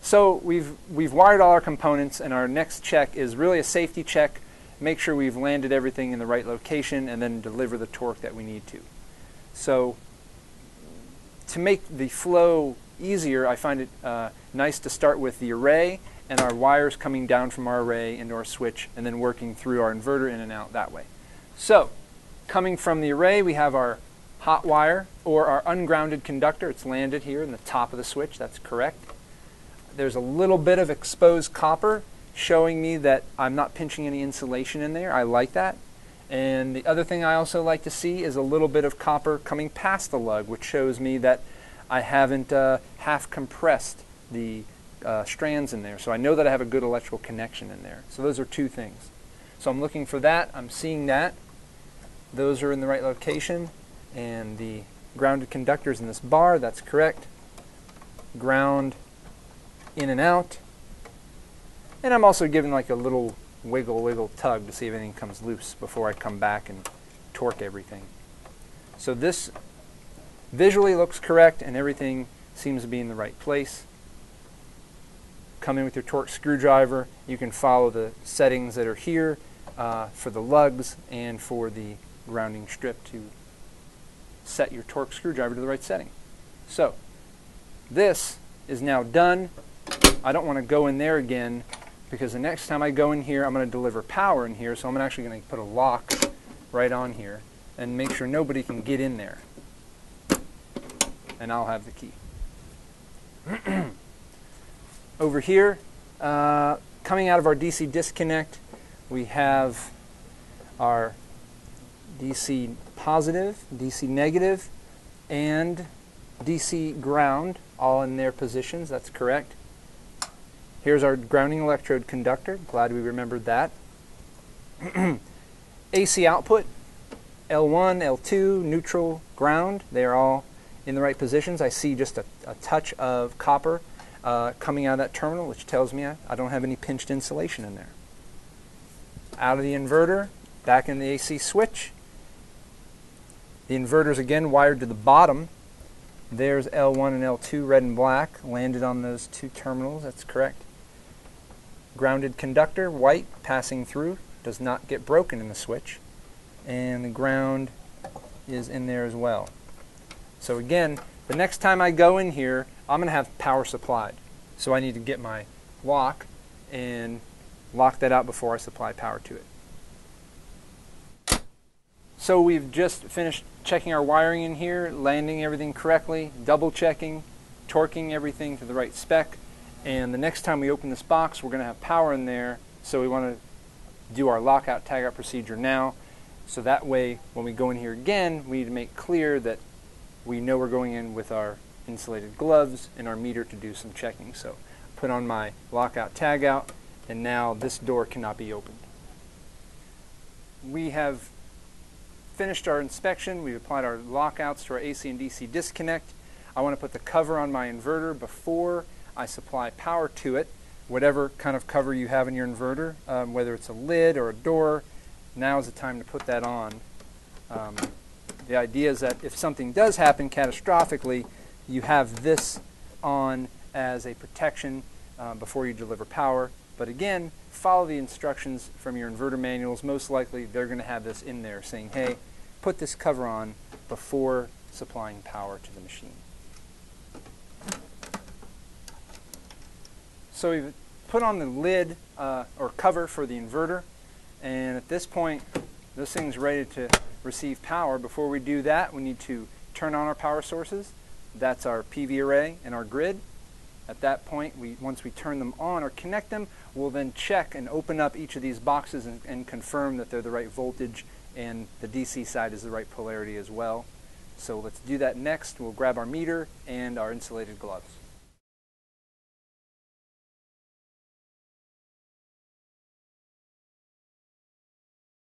So we've wired all our components, and our next check is really a safety check. Make sure we've landed everything in the right location and then deliver the torque that we need to. So to make the flow easier, I find it nice to start with the array and our wires coming down from our array into our switch and then working through our inverter in and out that way. So coming from the array, we have our hot wire or our ungrounded conductor. It's landed here in the top of the switch. That's correct. There's a little bit of exposed copper showing me that I'm not pinching any insulation in there. I like that. And the other thing I also like to see is a little bit of copper coming past the lug, which shows me that I haven't half compressed the strands in there. So I know that I have a good electrical connection in there. So those are two things. So I'm looking for that. I'm seeing that. Those are in the right location. And the grounded conductors in this bar, that's correct. Ground in and out. And I'm also giving like a little wiggle tug to see if anything comes loose before I come back and torque everything. So this visually looks correct and everything seems to be in the right place. Come in with your torque screwdriver. You can follow the settings that are here for the lugs and for the grounding strip to set your torque screwdriver to the right setting. So this is now done. I don't want to go in there again because the next time I go in here, I'm going to deliver power in here, so I'm actually going to put a lock right on here and make sure nobody can get in there. And I'll have the key. Over here, coming out of our DC disconnect, we have our DC positive, DC negative, and DC ground all in their positions. That's correct. Here's our grounding electrode conductor. Glad we remembered that. AC output, L1, L2, neutral, ground. They are all in the right positions. I see just a touch of copper coming out of that terminal, which tells me I don't have any pinched insulation in there. Out of the inverter, back in the AC switch. The inverter's again wired to the bottom. There's L1 and L2, red and black, landed on those two terminals. That's correct. Grounded conductor, white, passing through, does not get broken in the switch. And the ground is in there as well. So again, the next time I go in here, I'm going to have power supplied. So I need to get my lock and lock that out before I supply power to it. So we've just finished checking our wiring in here, landing everything correctly, double checking, torquing everything to the right spec. And the next time we open this box, we're going to have power in there. So we want to do our lockout tagout procedure now. So that way, when we go in here again, we need to make clear that we know we're going in with our insulated gloves and our meter to do some checking. So put on my lockout tagout, and now this door cannot be opened. We have finished our inspection. We've applied our lockouts to our AC and DC disconnect. I want to put the cover on my inverter before I supply power to it. Whatever kind of cover you have in your inverter, whether it's a lid or a door, now is the time to put that on. The idea is that if something does happen catastrophically, you have this on as a protection before you deliver power. But again, follow the instructions from your inverter manuals. Most likely they're going to have this in there saying, hey, put this cover on before supplying power to the machine. So we've put on the lid or cover for the inverter, and at this point this thing's ready to receive power. Before we do that, we need to turn on our power sources. That's our PV array and our grid. At that point, once we turn them on or connect them, we'll then check and open up each of these boxes and confirm that they're the right voltage and the DC side is the right polarity as well. So let's do that next. We'll grab our meter and our insulated gloves.